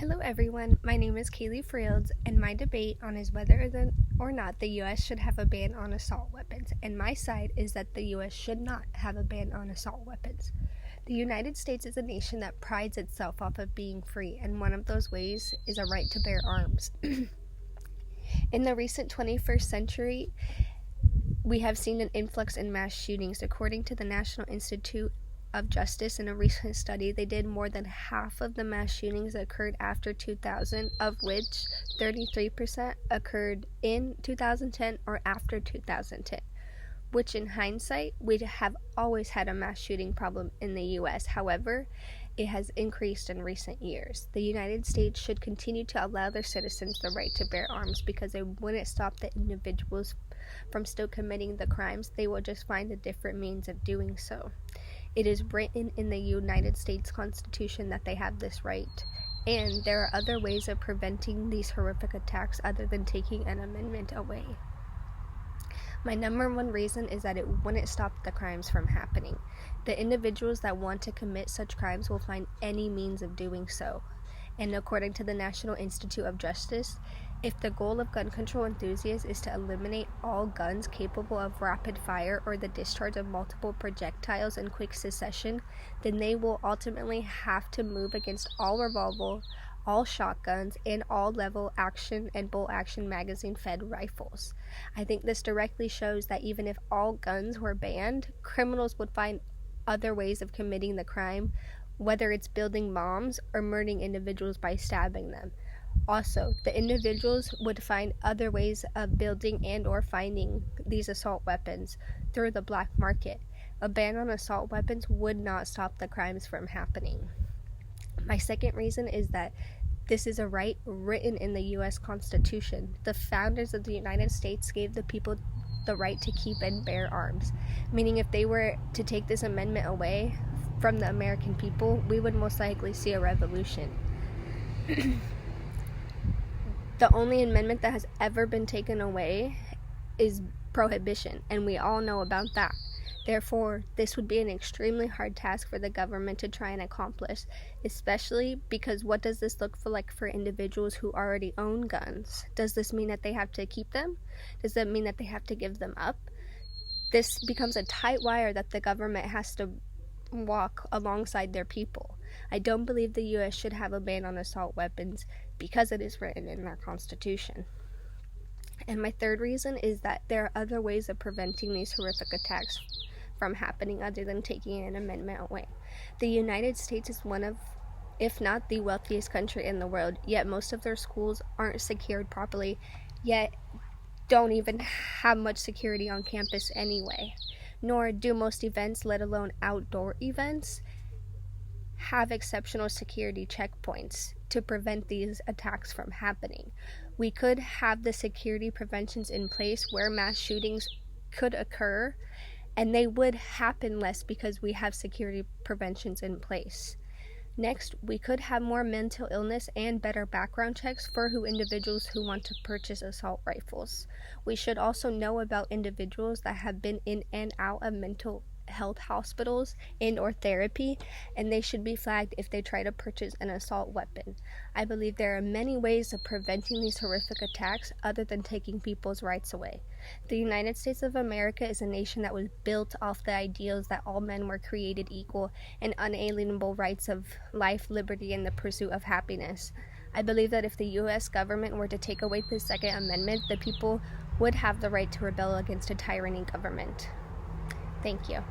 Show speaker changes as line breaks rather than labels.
Hello everyone, my name is Kaylee Fields, and my debate on is whether or not the U.S. should have a ban on assault weapons, and my side is that the U.S. should not have a ban on assault weapons. The United States is a nation that prides itself off of being free, and one of those ways is a right to bear arms. In the recent 21st century, we have seen an influx in mass shootings. According to the National Institute of Justice, in a recent study, they did more than half of the mass shootings that occurred after 2000, of which 33% occurred in 2010 or after 2010, which in hindsight, we have always had a mass shooting problem in the U.S. However, it has increased in recent years. The United States should continue to allow their citizens the right to bear arms because it wouldn't stop the individuals from still committing the crimes. They will just find a different means of doing so. It is written in the United States Constitution that they have this right, and there are other ways of preventing these horrific attacks other than taking an amendment away. My number one reason is that it wouldn't stop the crimes from happening. The individuals that want to commit such crimes will find any means of doing so. And according to the National Institute of Justice, if the goal of gun control enthusiasts is to eliminate all guns capable of rapid fire or the discharge of multiple projectiles in quick succession, then they will ultimately have to move against all revolver, all shotguns, and all level action and bolt action magazine fed rifles. I think this directly shows that even if all guns were banned, criminals would find other ways of committing the crime, whether it's building bombs or murdering individuals by stabbing them. Also, the individuals would find other ways of building and or finding these assault weapons through the black market. A ban on assault weapons would not stop the crimes from happening. My second reason is that this is a right written in the U.S. Constitution. The founders of the United States gave the people the right to keep and bear arms, meaning if they were to take this amendment away from the American people, we would most likely see a revolution. The only amendment that has ever been taken away is prohibition, and we all know about that. Therefore, this would be an extremely hard task for the government to try and accomplish, especially because what does this look like for individuals who already own guns? Does this mean that they have to keep them? Does that mean that they have to give them up? This becomes a tight wire that the government has to walk alongside their people. I don't believe the U.S. should have a ban on assault weapons because it is written in our Constitution. And my third reason is that there are other ways of preventing these horrific attacks from happening other than taking an amendment away. The United States is one of, if not the wealthiest country in the world, yet most of their schools aren't secured properly, yet don't even have much security on campus anyway. Nor do most events, let alone outdoor events, have exceptional security checkpoints to prevent these attacks from happening. We could have the security preventions in place where mass shootings could occur, and they would happen less because we have security preventions in place. Next, we could have more mental illness and better background checks for individuals who want to purchase assault rifles. We should also know about individuals that have been in and out of mental health hospitals and or therapy, and they should be flagged if they try to purchase an assault weapon. I believe there are many ways of preventing these horrific attacks other than taking people's rights away. The United States of America is a nation that was built off the ideals that all men were created equal and unalienable rights of life, liberty, and the pursuit of happiness. I believe that if the U.S. government were to take away the Second Amendment, the people would have the right to rebel against a tyranny government. Thank you.